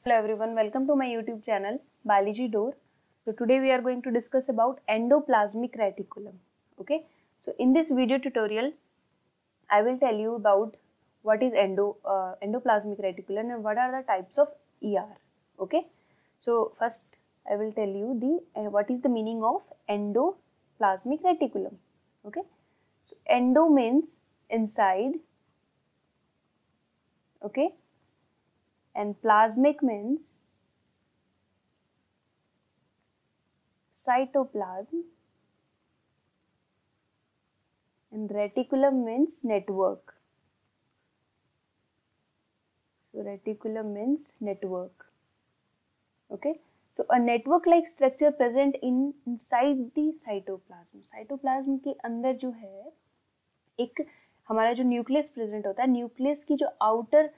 Hello everyone, welcome to my YouTube channel Biology Door. So today we are going to discuss about endoplasmic reticulum. Okay, so in this video tutorial I will tell you about what is endoplasmic reticulum and what are the types of ER. Okay, so first I will tell you what is the meaning of endoplasmic reticulum. Okay, so endo means inside. Okay, and plasmic means cytoplasm, and reticulum means network. So reticulum means network. Okay, so a network like structure present inside the cytoplasm. cytoplasm के अंदर जो है एक हमारा जो nucleus present होता है, nucleus की जो आउटर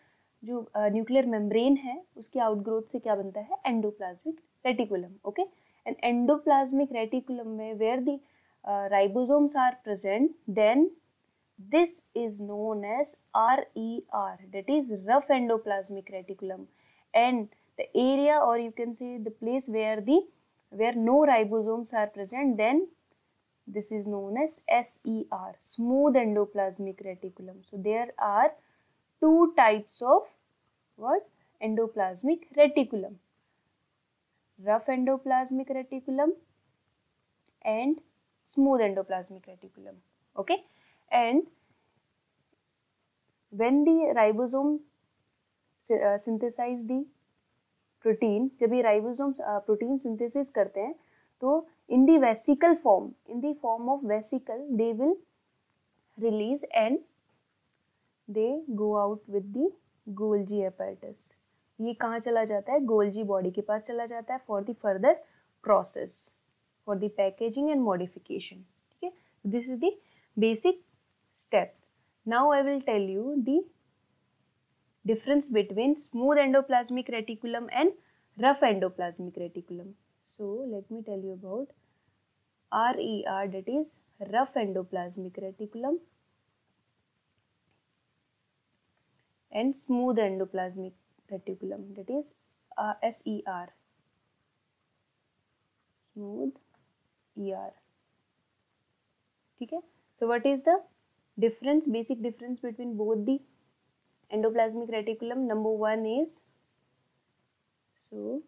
जो न्यूक्लियर मेम्ब्रेन है उसके आउटग्रोथ से क्या बनता है, endoplasmic reticulum. Okay, and endoplasmic reticulum में where the ribosomes are present, then this is known as RER, that is rough endoplasmic reticulum, and the area, or you can say the place where no ribosomes are present, then this is known as SER, smooth endoplasmic reticulum. So there are two types of what? Endoplasmic reticulum: rough endoplasmic reticulum and smooth endoplasmic reticulum. Okay, and when the ribosome synthesize the protein, जब ये ribosome protein synthesis करते हैं तो in the vesicle form, in the form of vesicle, they will release and they go out with the Golgi apparatus. ये कहाँ चला जाता है? गोल्जी बॉडी के पास चला जाता है for the further process, for the packaging and modification. ठीक है, this is the basic steps. Now I will tell you the difference between smooth endoplasmic reticulum and rough endoplasmic reticulum. So let me tell you about RER, that is rough endoplasmic reticulum, and smooth endoplasmic reticulum, that is SER, smooth ER. ठीक है, so what is the difference, basic difference between both the endoplasmic reticulum? Number one is, so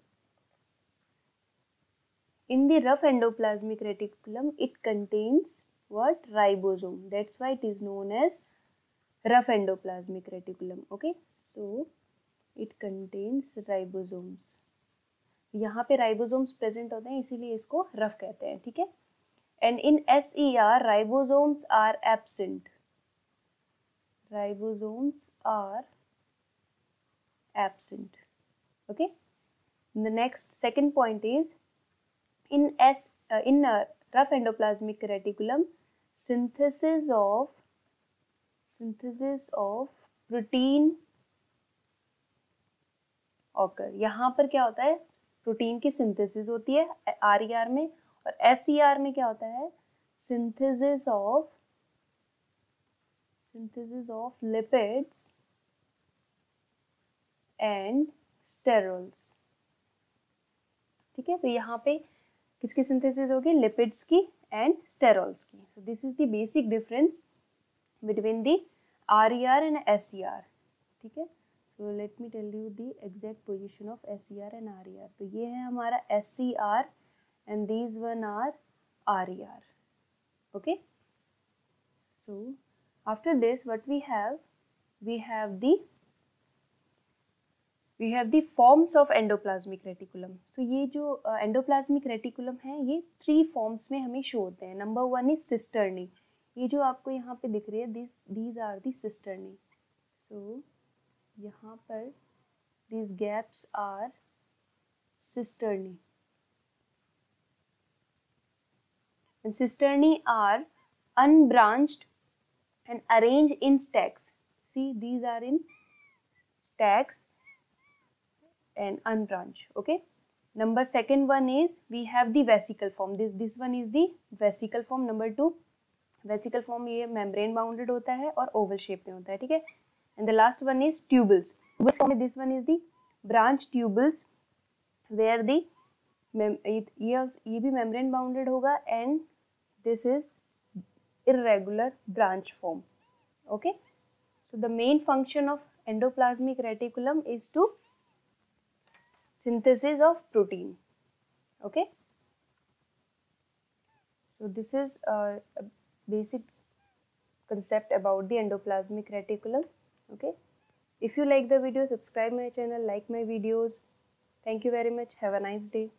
in the rough endoplasmic reticulum it contains what? Ribosome. That's why it is known as rough endoplasmic reticulum. Okay, so it contains ribosomes. यहाँ पे ribosomes present होते हैं इसीलिए इसको rough कहते हैं. ठीक है, and in SER ribosomes are absent. Ribosomes are absent. Okay, and the next second point is in rough endoplasmic reticulum synthesis of protein occur. यहाँ पर क्या होता है? प्रोटीन की सिंथेसिस होती है RER में, और SER में क्या होता है? Synthesis of lipids and sterols. ठीक है, तो यहाँ पे किसकी सिंथेसिस होगी? लिपिड्स की एंड स्टेरॉल्स की. So this is the basic difference between the RER and SER. ठीक है, so let me tell you the exact position of SER and RER. तो ये है हमारा SER and these one are RER. Okay, so after this what we have the forms of endoplasmic reticulum. So ये जो endoplasmic reticulum है ये 3 forms में हमें शो होते हैं. Number one is cisternae. ये जो आपको यहाँ पे दिख रही है, these are the cisternae. So यहाँ पर these gaps are cisternae. And cisternae are unbranched and arranged in stacks. See, these are in stacks and unbranched. Okay, number second one is we have the vesicle form. This one is the vesicle form. Number two, vesicle form ये membrane bounded होता है और oval shape में होता है. ठीक है, and the last one is tubules. This one is the branch tubules where the ये भी मेम्ब्रेन बाउंडेड होगा and this is irregular branch form. Okay, so the main function of endoplasmic reticulum is to synthesis of protein. Okay, so this is a basic concept about the endoplasmic reticulum. Okay, if you like the video, subscribe my channel, like my videos. Thank you very much. Have a nice day.